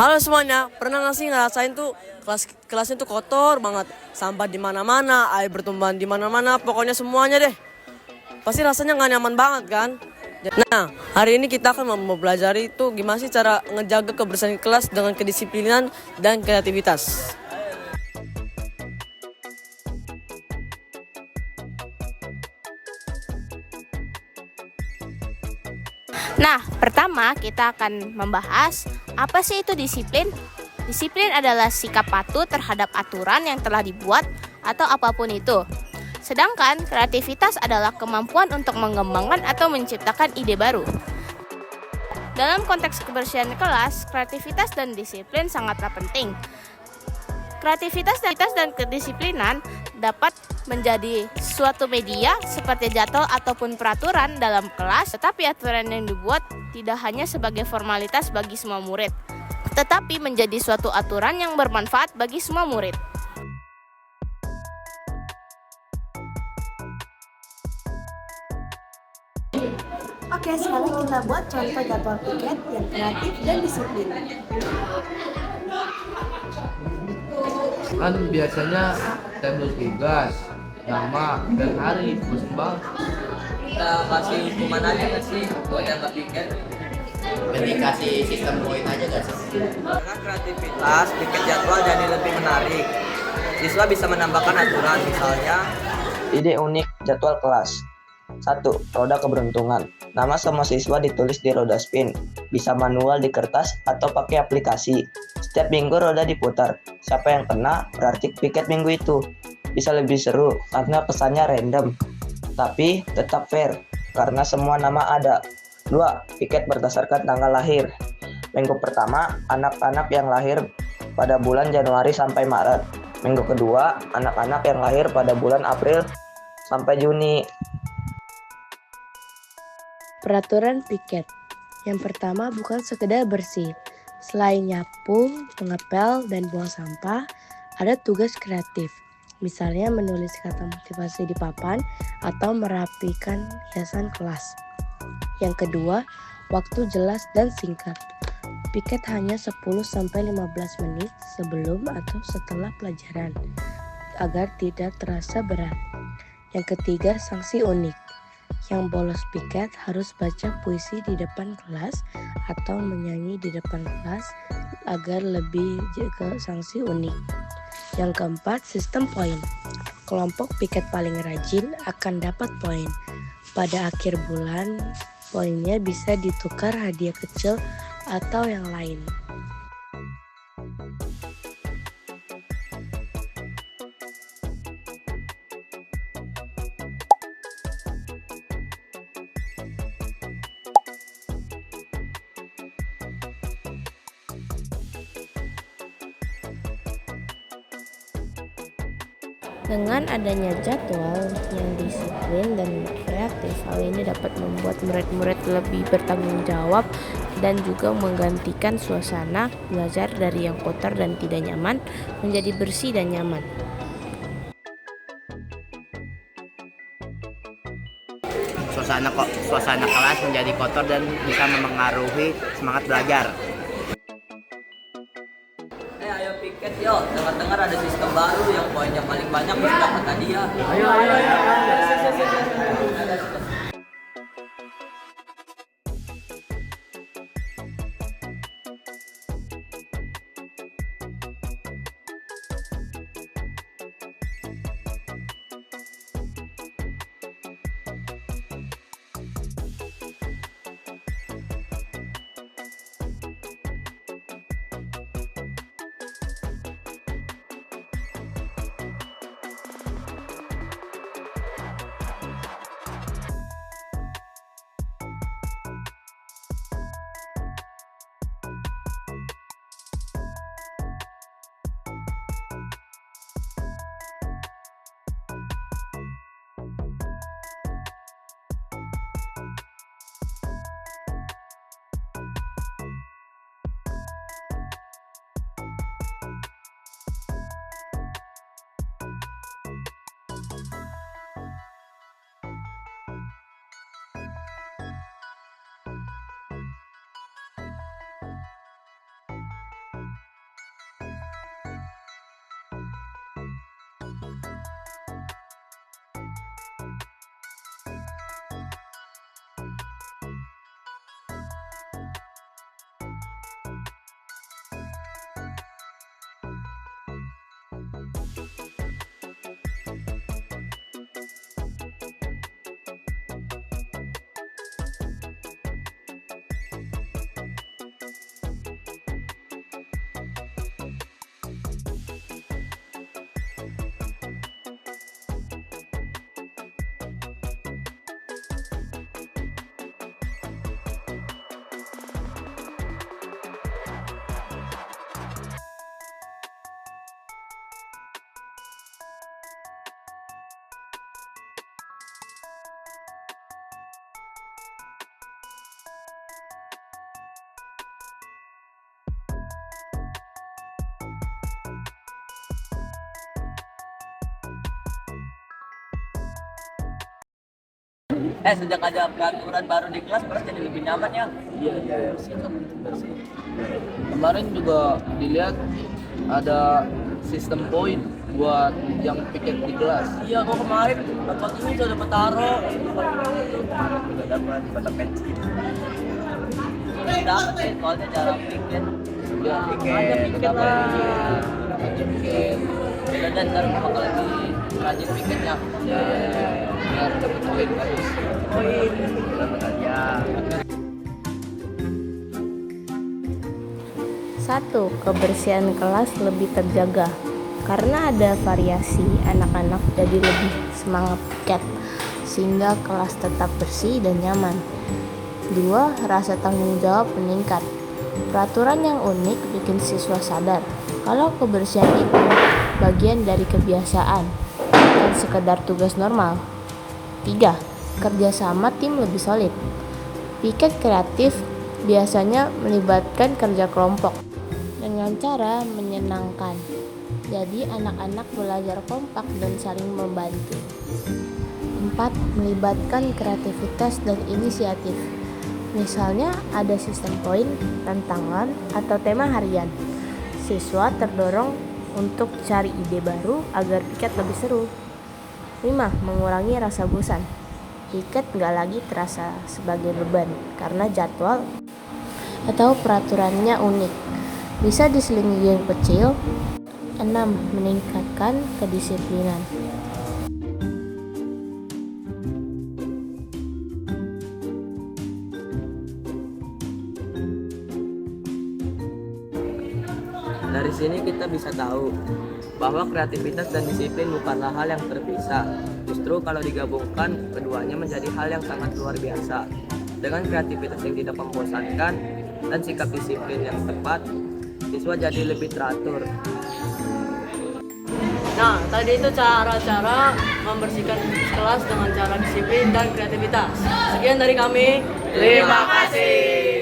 Halo semuanya, pernah nggak sih ngerasain tuh kelasnya tuh kotor banget, sampah di mana-mana, air bertumbuhan di mana-mana, pokoknya semuanya deh. Pasti rasanya nggak nyaman banget kan? Nah, hari ini kita akan mempelajari tuh gimana sih cara ngejaga kebersihan kelas dengan kedisiplinan dan kreativitas. Nah, pertama kita akan membahas apa sih itu disiplin. Disiplin adalah sikap patuh terhadap aturan yang telah dibuat atau apapun itu. Sedangkan kreativitas adalah kemampuan untuk mengembangkan atau menciptakan ide baru. Dalam konteks kebersihan kelas, kreativitas dan disiplin sangatlah penting. Kreativitas dan kedisiplinan dapat menjadi suatu media seperti jadwal ataupun peraturan dalam kelas, tetapi aturan yang dibuat tidak hanya sebagai formalitas bagi semua murid, tetapi menjadi suatu aturan yang bermanfaat bagi semua murid. Oke, sekarang kita buat contoh jadwal piket yang kreatif dan disiplin. Kan biasanya tembus tugas, nama, dan hari, bosan banget. Kita kasih hukuman aja nggak sih buat yang nggak piket? Mending kasih sistem poin aja gak sih? Dengan kreativitas, piket jadwal jadi lebih menarik. Siswa bisa menambahkan aturan, misalnya Ide unik jadwal kelas. 1. Roda keberuntungan. Nama semua siswa ditulis di roda spin. Bisa manual di kertas atau pakai aplikasi. Setiap minggu roda diputar. Siapa yang kena berarti piket minggu itu. Bisa lebih seru karena pesannya random. Tapi tetap fair karena semua nama ada. 2. Piket berdasarkan tanggal lahir. Minggu pertama, anak-anak yang lahir pada bulan Januari sampai Maret. Minggu kedua, anak-anak yang lahir pada bulan April sampai Juni. Peraturan piket. Yang pertama, bukan sekedar bersih. Selain nyapu, mengepel, dan buang sampah, ada tugas kreatif. Misalnya menulis kata motivasi di papan atau merapikan hiasan kelas. Yang kedua, waktu jelas dan singkat. Piket hanya 10-15 menit sebelum atau setelah pelajaran agar tidak terasa berat. Yang ketiga, sanksi unik. Yang bolos piket harus baca puisi di depan kelas atau menyanyi di depan kelas agar lebih jaga sanksi unik. Yang keempat, sistem poin. Kelompok piket paling rajin akan dapat poin. Pada akhir bulan, poinnya bisa ditukar hadiah kecil atau yang lain. Dengan adanya jadwal yang disiplin dan kreatif, hal ini dapat membuat murid-murid lebih bertanggung jawab dan juga menggantikan suasana belajar dari yang kotor dan tidak nyaman menjadi bersih dan nyaman. Suasana kelas menjadi kotor dan bisa memengaruhi semangat belajar. ayo piket yuk, dengar-dengar ada sistem baru yang poinnya paling banyak bisa dapat hadiah. Ayo. Sejak ada peraturan baru di kelas, kelas jadi lebih nyaman ya. Iya, bersih. Kemarin juga dilihat ada sistem poin buat yang piket di kelas. Iya, kok kemarin tempat ini sudah dapat taruh. Juga dapat foto pensi. Dapat ya, soalnya jarang piket. Ya, Ada Piket, piket lah. piket. Dan ntar bakal lagi rajin piketnya. Ya, biar dapat poin bagus. Poin. Dapat aja. 1. Kebersihan kelas lebih terjaga. Karena ada variasi, anak-anak jadi lebih semangat piket, sehingga kelas tetap bersih dan nyaman. 2. Rasa tanggung jawab meningkat. Peraturan yang unik bikin siswa sadar kalau kebersihan itu bagian dari kebiasaan, bukan sekedar tugas normal. 3. Kerjasama tim lebih solid. Piket kreatif biasanya melibatkan kerja kelompok dengan cara menyenangkan. Jadi anak-anak belajar kompak dan saling membantu. 4. Melibatkan kreativitas dan inisiatif. Misalnya ada sistem poin, tantangan, atau tema harian. Siswa terdorong untuk cari ide baru agar piket lebih seru. 5. Mengurangi rasa bosan. Piket nggak lagi terasa sebagai beban karena jadwal atau peraturannya unik. Bisa diselingi game kecil. 6. Meningkatkan kedisiplinan. Dari sini kita bisa tahu bahwa kreativitas dan disiplin bukanlah hal yang terpisah. Justru kalau digabungkan, keduanya menjadi hal yang sangat luar biasa. Dengan kreativitas yang tidak membosankan dan sikap disiplin yang tepat, siswa jadi lebih teratur. Nah, tadi itu cara-cara membersihkan kelas dengan cara disiplin dan kreativitas. Sekian dari kami. Terima kasih.